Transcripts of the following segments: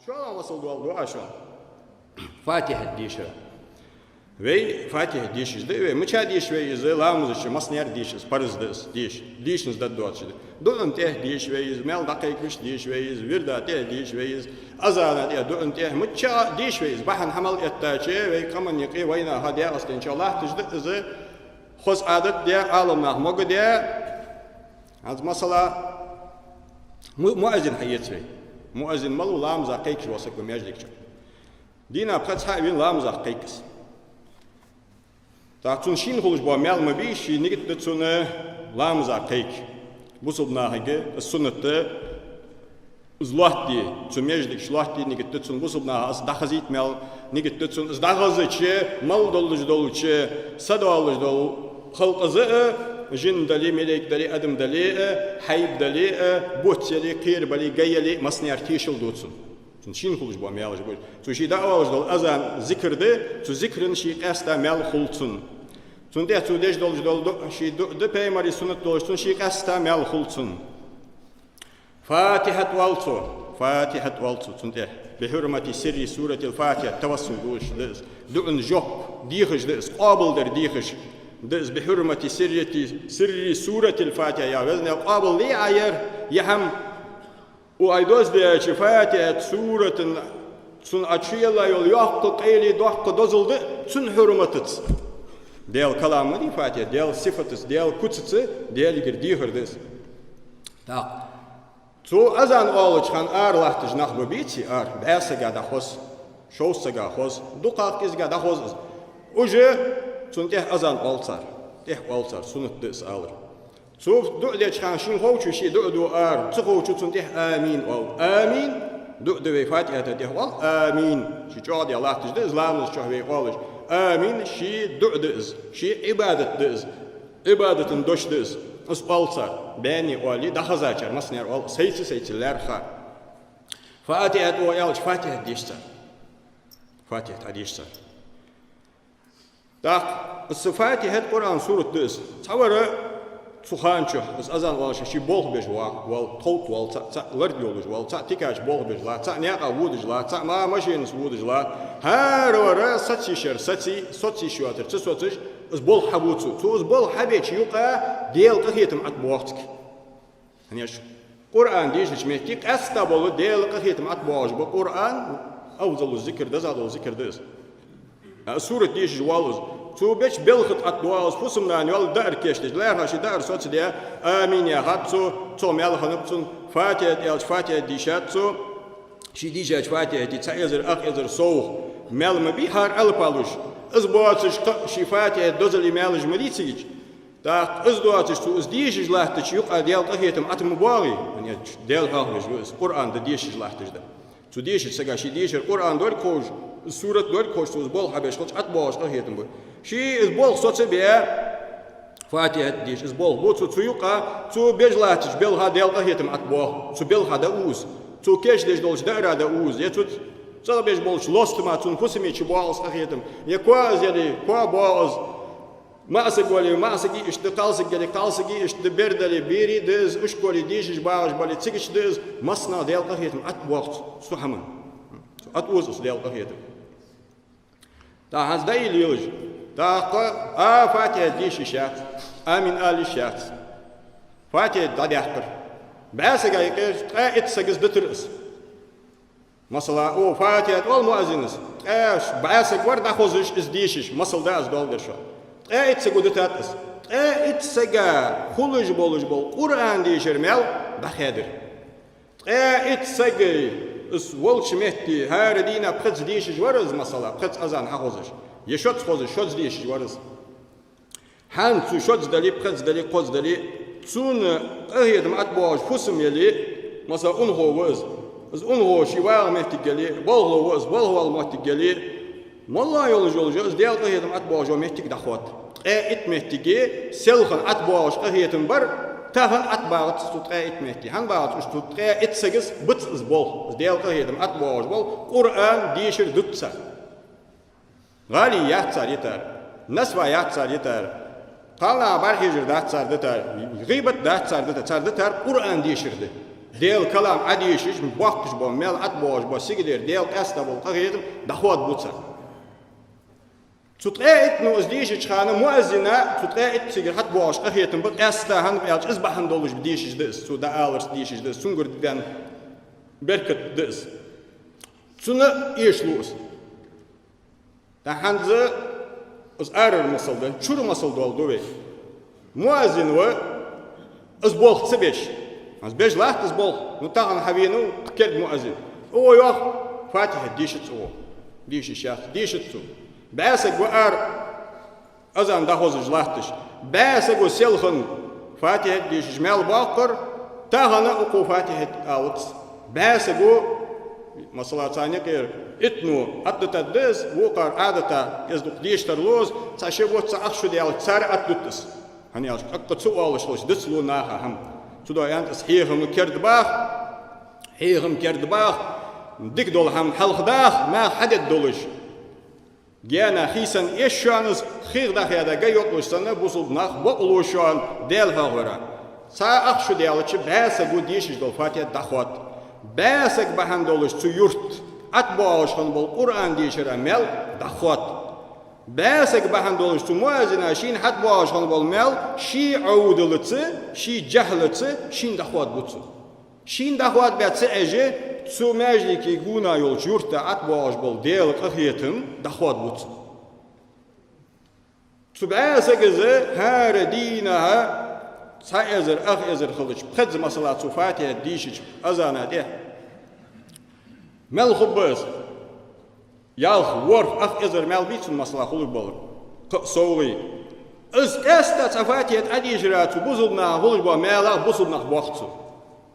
شو وصل دعاء شو فاتحة ديشة وي فاتحة ديش ده وي مشا ديش وي زي لامز شو مصنير ديش برز دس ديش نزداد دوات شده دون تيه ديش وي مال دقيق مش ديش وي وردا تيه ديش وي أذان تيه دون تيه مشا ديش وي بحن حمل يتاچه وي كمان يقي وينا هدية أصلا إن شاء الله تجد زي خص عادت ديه عالم نحمق ديه هذا مثلا مؤذن حيات وي مؤذن ملو لامز قيك وسك بميجلك دينا بقت هاوين لامز قيكس تاعتون شين خلوش بوا مال مبيش نيجت تسونه لامز قيك بوصلنا هيك السنة زلاتي تميجلك شلاتي نيجت تسون بوصلنا أس دخزيت مال نيجت تسون أس دخزيتش مال دولش صدالش دول خلق زئ جن دلي ملك دلي أدم دلي حيب دلي بوت يلي قير بلي جيلي مصنع تيشل دوتسون شين خلوش بوا مالج بول تو شي دعوة دول أذان ذكر ده تو ذكرن شي قاستا مال خلصن تون ده تو ديش دول شي دو بيماري سنة دولش تون شي قاستا مال خلصن فاتحة والتو تون ده بحرمة سر سورة الفاتحة توسل دوش دس دون جوب ديخش دس قابل در ديخش دس بحرمة سر سورة الفاتحة يا وزن قابل لي عير يهم وأيضاً ده شفاعة سورة سن أشياء يول يحقق إلي دحق دزل ده سن حرمتت ديال كلام دي فاتحة ديال صفتس ديال كتس ديال يقدي هردس تا تو أذان أولش خان لحتج نخ ببيتي بأس قاعد أخوس شوس قاعد أخوس دقاق إز قاعد أخوس وجه سن تيه أذان أولصار تيه أولصار سنة دس أولر سوف دعدي خان شين خوش شي دعدو تخوش تنتح آمين أو آمين دعدو فاتحة تيه وال آمين شي جادي الله تجد إسلام شهوي والش آمين شي دعدز شي عبادة دوش دز أسقالصار باني والي دخزاچر مسنير وال سيتي لرخا فاتحة ويالش فاتحة ديشتر فاتحة ديشتر داق الفاتحة القرآن سورة دز تصور سخانچو اس أذان والش شي بول بيج وال توت وال تا لرديولج وال تا تيكاش بول بيج لا تا نياقا وودج لا تا ما ماشينس وودج لا هار ورا ساتشي شر ساتشي شواتر تسوتش اس بول حبوتو تو اس بول حبيش يوقا ديل قهيتم اتبوختك هنيش قرآن ديش ميتيك استبول ديل قهيتم اتبوج بقرآن أوزل الذكر دزادو ذكر دز سورة ديش جوالوز تو بيش بلخت أتواز فسمنا نيول دار كيشتج لا هاشي دار صوت ديا آمين يا هاتسو تو مال خنبتون فاتحة ديشاتسو شي ديجاج فاتحة دي تايزر أخيزر سوخ مال مبيهار ألبالوش أزبواتش شي فاتحة دوزل مالج مريتيج تا أزدواتش تو أزديجج لاحتش يقع ديال قهيتم أتمبالي يعني ديال هاهوش قرآن دا ديشج لاحتش دا تو ديشج سجا شي ديشج قرآن دور كوج سورة دور كوج تو زبول حبيش خلش أتباش قهيتم بو شي زبول صوت بيا فاتحة ديش زبول بو تو يقع تو بيجلاتش بيلها ديال قهيتم أتباه تو بيلها داوز تو كيش ديش دولش دارا داوز يتوت صار بيج بولش لوست ما تون فسمي تشباز قهيتم يكواز يلي كوا باز ما أسقولي ما أسقي اشتقال سقلي قال سقي اشتبردلي بيري دز اشكولي ديش باج بالي تسقش دز مصنع ديال قهيتم أتباخت سحمن أتوز ديال قهيتم تا هز داي ليوج تا فاتحة ديش شات آمين آل شات فاتحة دادي أحقر بعث جايكش قائد سجز دترس مثلا أو فاتحة والمؤذنس بعث ورد أخوزش إزديشش مثل ده أزدال درشة قائد سجود تاتس قائد سجا خلج بول قرآن ديشر مال بخادر قائد سجى اس ولش مهتي هاردينا بخز ديشش ورز مثلا بخز أذان أخوزش يشوت خوزش شوت ديشش ورز هان تو شوت دلي بخز دلي قوز دلي تون أهيد معتبوج فسم يلي مثلا أنهو وز أنهو شوال مهتي جلي بالهو وز بالهو المهتي جلي والله يولج ديال أهيد معتبوج ومهتي دخوت قائد مهتي جي سلخن عتبوج أهيد بر تهن عتبوج ستوت قائد مهتي هن بعض ستوت قائد سجس بتس بول ديال أهيد معتبوج بول قرآن ديشر دتسا غالي يحتسر يتر نسوا يحتسر يتر قالنا برهجر دات سر دتر غيبت دات سر دتر قرآن ديشرده ديل كلام عديشش بوقش بو ميل عتبوش بو سيجدير ديل أستبل قريتم دخوات بوتسا تطلعت نو أزديش خانة مؤذنة تطلعت سيجر حت بوش قريتم بق أستا هن بيالش إزبحن دولش بديشش دس سو دا آلرس ديشش دس سنگر دان بركت دس سنة إيش لوس دا هنزة از أرر مسل دن شور مسل دول دوي مؤذن و از بول تسبيش از بيج لاحت از بول نتاعن حبينو كرد مؤذن او يوخ فاتحة ديشت او ديش الشيخ ديشت سو باسك وار أذان دهوز لاحتش باسك وسلخن فاتحة ديش جمال باقر تاهنا اقو فاتحة اوت باسك مثلا ثاني غير اتنو اتت دز وقر عادتا يزدق ديش ترلوز تشبو تاخشو ديال تسار اتدتس هني اش اقصو اولش دسلو ناها هم تدو يانت صحيحهم كردباخ هيهم كردباخ ديك دول هم حلخداخ ما حدد دولش جانا خيسن ايشانز خير داخ يدا جايوتلوش سنه بوسلناخ بقلوشان ديل هاورا سا اخشو ديالچ باسا گوديش دول فاتيا دخوات باسك بهن دولش تو يورت اتباوشن بول قران ديشر مل دخوات باسك بهن دولش تو موازنه شين حد باوشن بول مل شي عودلتس شي جهلتس شين دخوات بوتس شين دخوات بيتس اجي تو ماجليكي غونا يول يورت اتباوش بول ديل قخيتم دخوات بوتس تو باسك هار دينها سايزر اخ ازر خلج خدز مسلات صفاتي ديشج ازانا دي مل خبز يالخ ورف اخ ازر مل بيت مسلا خلج بول سوغي از استا صفاتي اديجرات بوزلنا خلج بو ملا بوزلنا وقت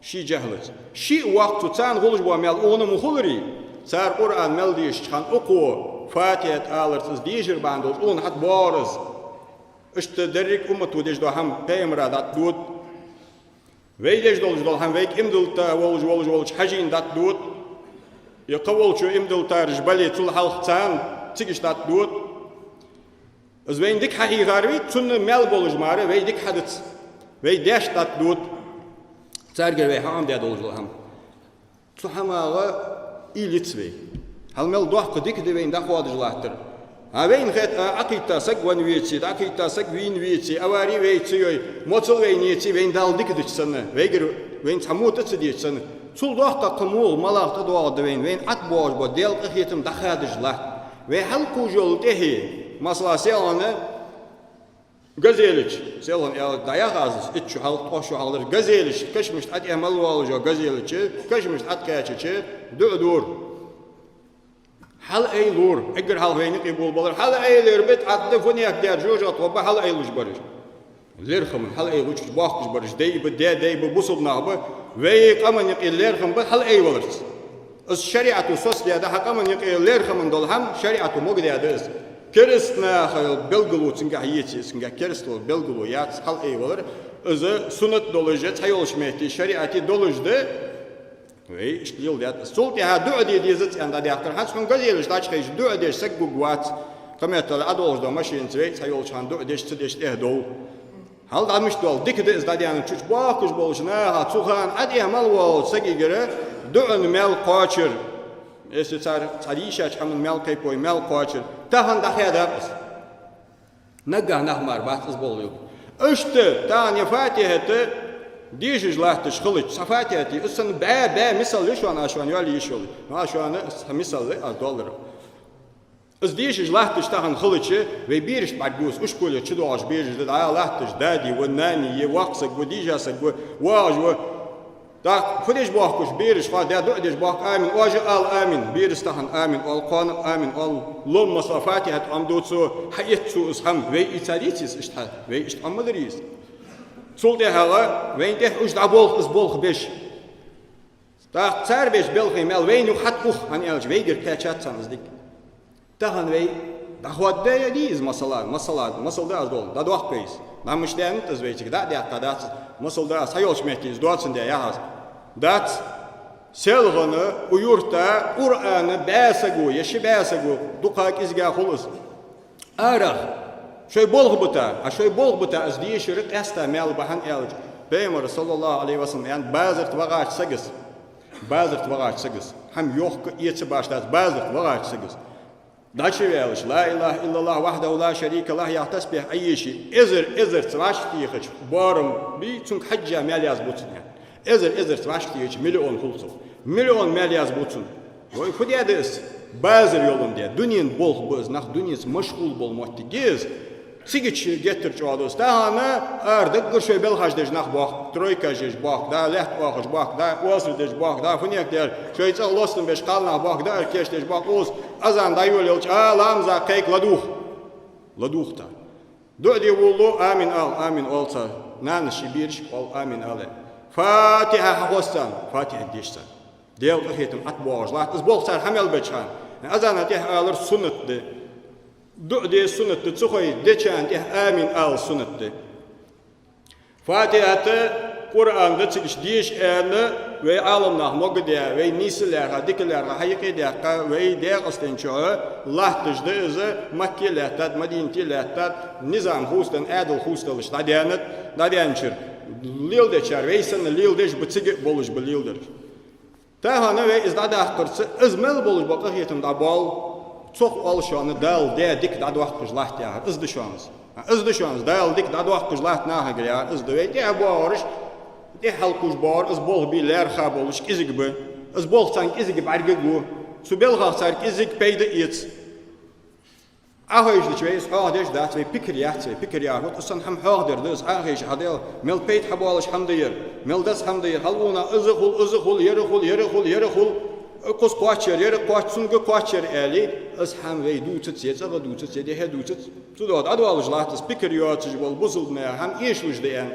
شي جهلت شي وقت تان خلج بو مل اون مخلري صار قران مل ديش كان اقو فاتيت الرز ديجر باندوز اون حت بارز اشت دريك امتو ديش دو هم بيمرا دات دود ويديش دولج دول هم ويك امدلتا ولج حاجين دات دود يقول شو امدلتا رجبالي تل حلق تان تيجش دات دود از وين ديك حقي غاروي تن مال بولج ماري وي ديك حدث وي داش دات دود تارجر وي هم دي دولج هم تو هماغا إيليتسوي هل مال دوح قديك دي وين دخواد جلاحتر وين خد عقيدة سق ونويتي عقيدة سق وين ويتي أواري ويتي موصل وينيتي وين دال ديك دش سنة وين تموت تصديق سنة شو دوحة قمول ملاك تدوار وين أتبوج بديل قخيتم دخاد جلاح وهل كوجول تهي مثلا سيلنا غزيلش سيلنا يا دايا غازس اتشو حال توشو حال غزيلش كشمش أتي عمل والجو غزيلش كشمش أتكاتش دور هل أي لور أجر هل وينك يقول بلر هل أي لور بيت عدفوني أكدر جوجات وبا هل أي لوج برج لير خمن هل أي لوج باخش برج داي ببوصل نابه ويك أمن يقول لير خمن هل أي ولرس الشريعة السوسية ده حق أمن يقول لير خمن دول هم شريعة مقدة ده كرستنا خيل بلغلو تنجح يتي تنجح كرستو بلغلو يات هل أي ولر إذا سنة دولجت هيولش مهتي شريعة دولج ده وي اشتيل ديات سولتي ها دعدي ديزت عند دياكر حس كون غزيلش داچخيش دعدي سق غوات كميتل ادولش دو ماشين تري سايولش عند دعديش تديش اهدو هل دامش دول ديك ديز داديان تشوش باكوش بولشنا ها تسوخان ادي عمل وول سقيغره دعن مال قاچر اس صار صريشه حمل مال كيبوي مال قاچر تهان دخيدا نغا نحمر باس بوليو اشت تاني فاتحه ديجج لاحتش خلج صفاتياتي اسن با مثال يشوان اشوان يالي يشول اشوان مثال دولار از ديجج لاحتش تاعن خلج وي بيرش بعدوس اشكول تشدوش بيرج دا لاحتش دادي وناني يوقسك وديجاسك واج دا فريش باخش بيرش فا دا دودش باخ امين واج امين بيرش تاعن امين القان امين لوم مصافاتي عمدوتسو حيتسو اسهم وي ايتاليتس اشتا وي اشت امدريس سولتي هلا وين ده وش دعبول إزبول خبيش تا صار بيش بلخي مال وين يخط أخ هني ألج ويجر كاتشات سانزديك تهان وي دخوات ده يديز مسألة ده أزدول ده دوخ كويس ده مش ده أنت زويتك ده ده مسألة ده سايوش مهتيز دوات سندي يا هذا دات سلغنا ويورتا قرآن باسقو يشي باسقو دقاق إزجا خلص أرخ شوي بولغ بتا از ديش رت استا مال بهن الج Peygamber sallallahu aleyhi ve sellem yani bazı vaqaçsagız. Hem yok ki yetse başlar bazı vaqaçsagız. Daçı veriş la ilahe illallah vahdehu la şerike lah ya tesbih ayşi ezir tvaş diye barım bir çünkü hacca mal yaz butun yani. Ezir tvaş diye milyon hulsu. Milyon mal yaz butun. Oy fudiyadız. Bazı yolun diye dünyanın bol boznak dünyası meşgul bolmakta gez. Sigiç getir çoğados. Daha artık gırşöy bel hajdejnak bak, troyka jej bak, da leht bakış bak, da osrdej bak, da funek der. Şöyle lostun beş kalna bak, da erkeştej bak, oz azan da yol yolç. Lamza kayk laduh ta. Dödi vulu amin olsa. Nanışı bir ol amin ale. Fatiha hossan, Fatiha dişsan. Del ehitim at boğazlar. Iz bolsar hamel beçhan. Azan atih alır sünnetdi. Döde sünnetdi. Tsukoy deçhan tih amin al sünnetdi. Fatiha'da Kur'an'da çıkış diş eğerli ve alımnah mogdiya ve nisillerha dikillerha hayıkidiyakka ve değıstin çoğu lahtıcdı ızı Makki lehtat, Madinti lehtat, nizam hustan, adil hustalış dadyançır. Lil deçer ve isanı lil deç bıçıgı boluş bu lil deç. Tahana ve izdada akırsı izmel boluş bakı hiyetimda bol çok oluşanı dal dedik dadvaq kızlaht ya ızdı şu anız. Izdı şu anız dal dik dadvaq kızlaht naha giriyor ızdı ve de boğarış de halkuş boğar iz bol biler ha boluş kizi gibi iz bol sank izi gibi argıgu su bel hafsar kizik peyde it. Ahayış ve sadeş dat ve pikir ya ot san hem hadir this ahayış hadel mel peyt habalış hamdayır mel das hamdayır haluna ızıhul yerihul Kos kuaçer yere kuaçsunga kuaçer eli az ham ve duçet yetsa duçet yede he duçet tudod adu alışlaht speaker yoçij bol buzulmaya ham işluj deyen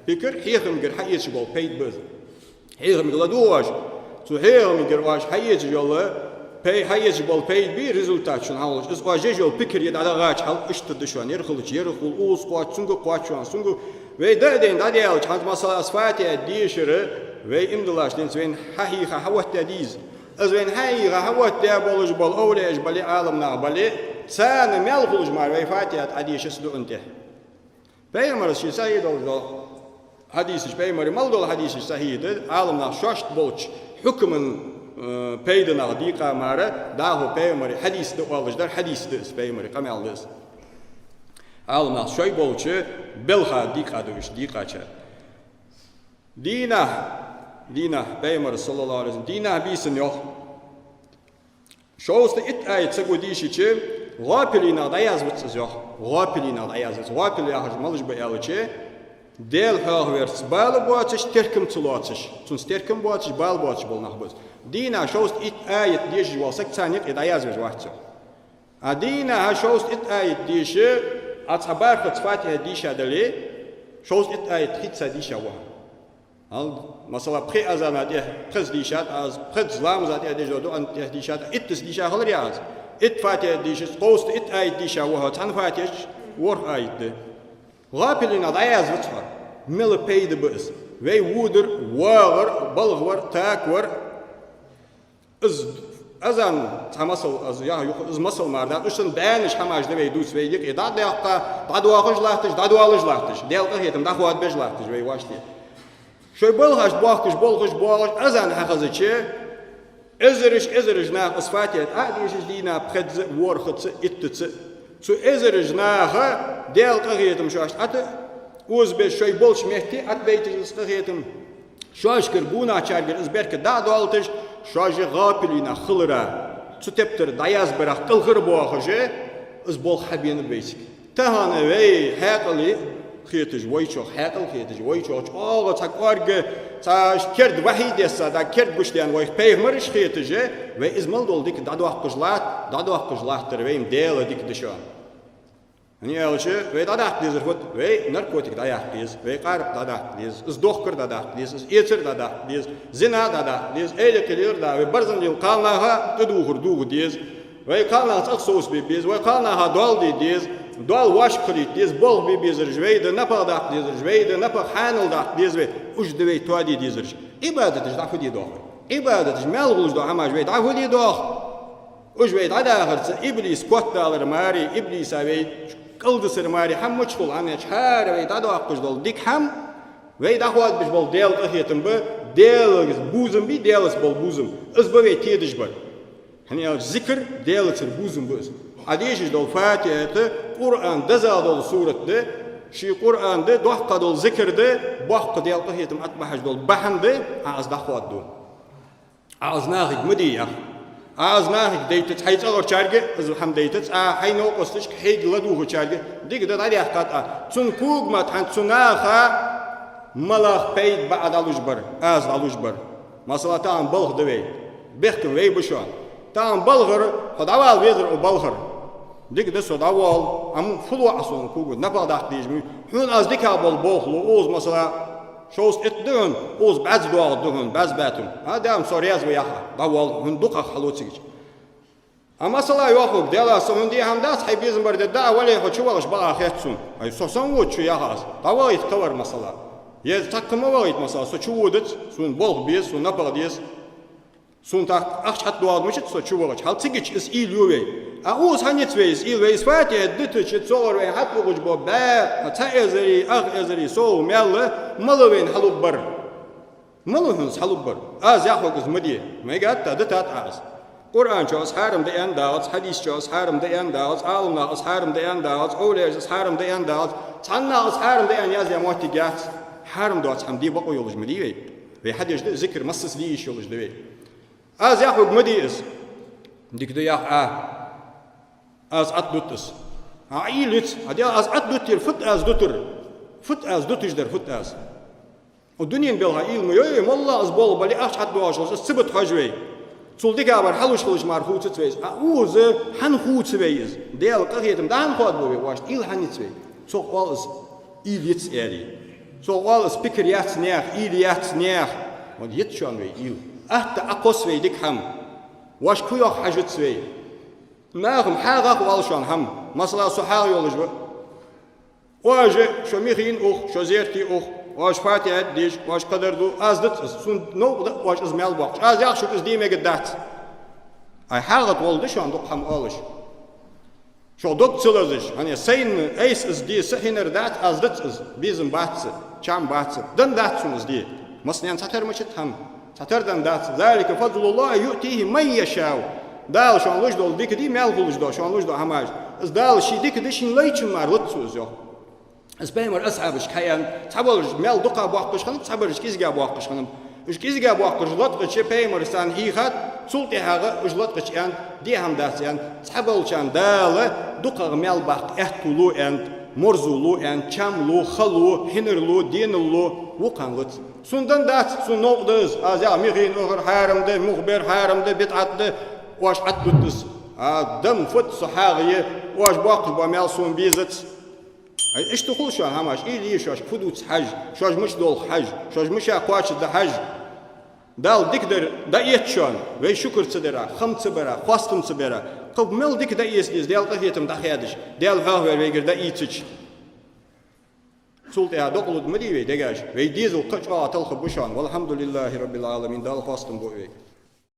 speaker heyhimger hayıç bol paid buz heyhimger laduaj tu heyhimger vaş hayıç yolu pay hayıç bol paid bir rezultat şun halıç is vaje yol speaker yede ada gaç hal işti düşan yerhul us kuaçsunga kuaçwan sungu ve daden dadiyal çant masala asfatiye dişiri ve imdulaş den hahiha havat dediz Azven hayra havat der boluş bol awlej bali alamna bali sana mel boluş mar ve Fatiha hadisi du'unte. Peygamber sayyid ol hadisi peygamber mal dol hadisi sayyid alamna şaşt bolç hükmün peydina diqa mara dahu peygamber hadisi de oluşlar hadisi de peygamber kamalız. Alamna şoy bolçu belha diqa duş diqaça. Dina peygamber sallallahu aleyhi ve sellem dina bisin yok. Şoğuzda it ayet sagu dişiçi gafilina da yazvıtsız yok. Gafilina da yazvıtsız. Gafil yahıcı malış bayılıçı del hağverts bağlı bu açış terkim tulu açış. Tun terkim bu açış bağlı bu açış bolnak biz. Dina şoğuzda it ayet dişi olsak çanik eda yazvıç vaxtı. Dina şoğuzda it ayet dişi atsabar kıt Fatiha dişi adali şoğuzda it ayet hitsa dişi var. Mesela pre azana diye prez dişat az prez zlam zat diye jodu an diye dişat ittis dişa alır ya az it Fatiha dişi post it ayet dişa wa tan Fatiha war ayet gapilina da yazıt var mil peyde biz ve wudur war balgwar takwar iz azan tamasal az ya yok iz masal marda üstün daniş hamajda ve dus ve yek eda da dadwalışlahtış delqa hetim da xwat bejlahtış ve vaşti Şöyle bolğaş azan haqızıçı ezeriş na asfatiyat adiş dina prez warxıtsı ittısı su ezeriş na del qagiyetim şu atı uzbe şöyle bolş mehti at beytiz qagiyetim şu aşkır buna çargır izberke da doltış şajı gapilina xılra su teptir dayaz bırak qılğır boğaşı iz bol habiyeni beysik tahane ve haqali خيتج ويشوخ حاقل خيتج ويشوخ أوه تقارج تاش كرد واحد يسا كرد بشتيان ويخ بيه مرش خيتج وإزمال دول ديك دادو قجلات ترويم ديل ديك دشان يعني أولشة ويدادا قديز رفض ونركوتك دادا قديز وقارب دادا قديز إز دوخكر دادا قديز إز إيتر دادا قديز زنا دادا قديز إيلي كلير دا وبرزن ديل قالناها تدوخر دوغ ديز وقالناها تقصوص بيبيز وقالناها دول ديز Dal waş kılit diz bol bir bizir jveyde napadak dizir jveyde napak hanıldak diz ve ujdevey tuadi dizir. İbadet iş dafudi doğ. İbadet iş melguluş doğ ama jveyde dafudi doğ. Ujveyde adağırsa iblis kotdalar mari iblis avey kıldısır mari ham muçkul anne çhar ve dadaq kıjdol dik ham وي دخوات بش بول ديل قهيتم ب ديل بوزم بي ديلس بول بوزم از بوي تيدش بر يعني ذكر ديل تر بوزم بس عديش دول فاتحة قرآن دزال دول سورة ده شي قرآن ده دوحق دول ذكر ده بوحق ديل قهيتم أتبحش دول بحن ده عاز دخوات دول عاز ناخد مدية عاز ناخد ديتت حيث أغر شارجة از الحمد ديتت حي نو قصتش حيد لدوه شارجة ديك ده عليه حقات تون كوغ ما تحن تناخا ملاخ بيت بعد الوجبر از الوجبر مثلا تان بلغ دوي بيحكم وي بشان تان بلغر خدعوال ويزر وبلغر ديك ده صدعوال ام فلو عصون كوغ نبا داخ ديجمي حون از ديكا بول بوخلو اوز مثلا شوز اتدهن اوز بعز دوغ دهن بعز باتم هذا ام سورياز وياها داوال هن دوقا خلوتسيج اما صلا يوخوك ديلا سوندي هم داس حيبيزم برد دا ولي خو شوالش با خيتسون اي سوسن وچ ياهاس داوال يتكور مثلا يز تاكما وايت مثلا سو چودت سون بول بيز سون نابرديس سون تاك اخ حت دواد مشت سو چوغچ هال تيگچ اس ايلوي اوز هانيت ويز ايلويز فاتي دتچ تصور وين حت بوج بو با تا ازري اخ ازري سو ميل ملوين حلوبر ملوهن حلوبر از ياخوك مدي ميغات دتات از قرآن جاز حرم ده انداز حديث جاز حرم ده انداز عالم از حرم ده انداز اوليز حرم ده انداز تنا از حرم ده انياز يا موتيجات حرم دوات هم دي بقى يولج مدي وي حد يجد ذكر مسس ليش يولج دوي از ياخوك مدي اس ديك ده ياخ از اتدوتس عيلت هدي از اتدوتر فت از دوتر فت از دوتش در فت از والدنيا بيلها علم يوي والله از بول بلي اخ حد واش سبت حجوي صول ديك ابر حلوش خلوش مار خوت تسويز اوز حن خوت تسويز ديال قهيتم دان خود بوي واش ايل حن تسوي سو قالس ايل يتس اري سو قالس بكر يات نياخ ايل يات نياخ ود يتشون وي ايل احت اقوس وي ديك هم واش كيوخ حاجه تسوي ماهم حاغه والشون هم مثلا صحاوي يولج واجه شو ميخين اوخ شو زيرتي اوخ واش فاتي ديش واش قدر دو ازدت سون نو واش ازمال باقش از ياخ شو ديمه قدات اي حاغت ولدش عندك هم اولش شو دوك تسلزش يعني سين ايس از دي سحينر دات ازدت از بيزم باتس چام باتس دن دات سون از دي مسنيان ساتر مشت هم ساتر دن دات ذلك فضل الله يؤتيه من يشاء دال شو لوج دول ديك دي مال خلوج دو شو لوج دو هماج از دال شي ديك ديشين ليچن مار لتسوز يو اس بيمر اصحابش كيان تابلج مال دقا بوقش خن تابلج كيزغا بوقش خن اش كيزغا بوقش لطق بيمر سان هيخات سلطي هاغا اش لطق ان دي هم داسيان تابلچان دال دقا مال باق احتلو ان مرزولو ان چاملو خلو هنرلو دينلو وقانلت سوندن دات سون نوقدز ازا ميغين اوغر حارمده مخبر حارمده بدعت واش عتبتس دم فت صحاغيه واش بوقش بمال سون بيزت ايش تقول شو هماش ايه شوش فدوت حج شوش مش دول حج شوش مش اقواش ده حج دال ديكدر دا يتشون وي شكر صدرا خمس برا خواستم صبرا قب مل ديك دا يسديز ديال قهيتم دا خيادش ديال هاو ويغر دا يتش سولت يا دقلود مدي وي دغاش وي ديزل قچوا تلخ بوشان والحمد لله رب العالمين دال خواستم بو وي